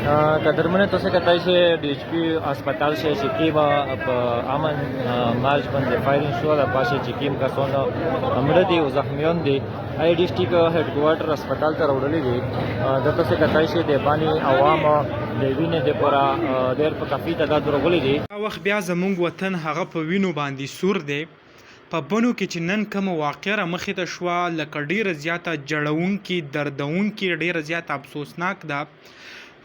قدرمنه تاسو کتای شي د ایچ پی هسپتال شي چې کیما په امن مارچ باندې فایرینګ شو د پاسه چې کیم کسانو مړه دي او زخمیان دي آی ډیسټریکټ هډ کوارټر هسپتال ته وړلې دي د تاسو کتای شي د باندې عوام د وینې د پورا ډېر په کافي تعداد ورغلي دي وخت بیا زمونږ وطن هغه په وینو باندې سور دی په بنو کې چې نن کوم واقعه مخې ته شوه لکه ډیره زیاته جړونکې دردونکې ډیره زیاته افسوسناک ده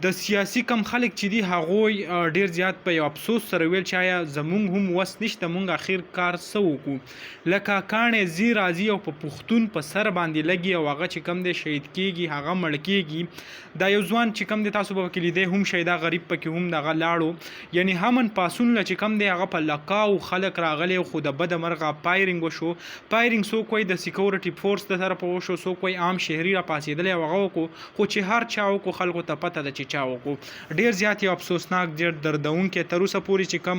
د سیاسي کم خلک چې دي هغوی ډیر زیات په یو افسوس سره ویل چې آیا زمونږ هم وس نشته مونږ اخر کار څه وکړو لکه کاڼې ځي راځي او په پښتون په سر باندې لګي او هغه چې کم دی شهید کیږي هغه مړ کیږي دا یو ځوان چې کم دی تاسو به کې لیدی هم شهیدا غریب پکې هم دغه لاړو یعنی همن پاسون چې کم دی هغه په لقاو خلک راغلی خو د بده مرغه پایرینګ وشو پایرینګ څوک وایي د سکیورټي فورس د طرفه وشو څوک وایي عام شهري را پاسېدلی او هغه وکړو خو چې هر چا وکړو خلکو ته پته ده چې چا وکړو ډیر زیات یو افسوسناک ډیر دردونکې تر اوسه پورې چې کم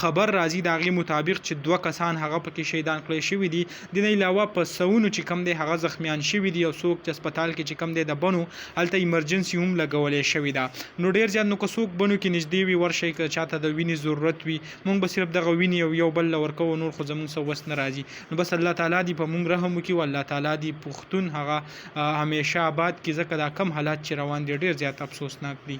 خبر راځي د هغې مطابق چې 2 کسان هغه پکې شهیدان کړی شوي دي د نه علاوه په سوونو چې کم دی هغه زخمیان شوي دي او څوک چې هسپتال کې چې کم دی د بنو هلته ایمرجنسي هم لګولی شوې ده نو ډیر زیات نو که څوک بنو کې نږدې وي ورشئ که چاته د وینې ضرورت وي موږ به صرف دغه وینې یو بل له ورکوو نور خو زموږ څه وس نه راځي نو بس الله تعالی دې په موږ رحم وکړي او الله تعالی دې پښتون هغه همیشه آباد کړي ځکه دا کم حالات چې روان دي ډیر زیات افسوسناک دي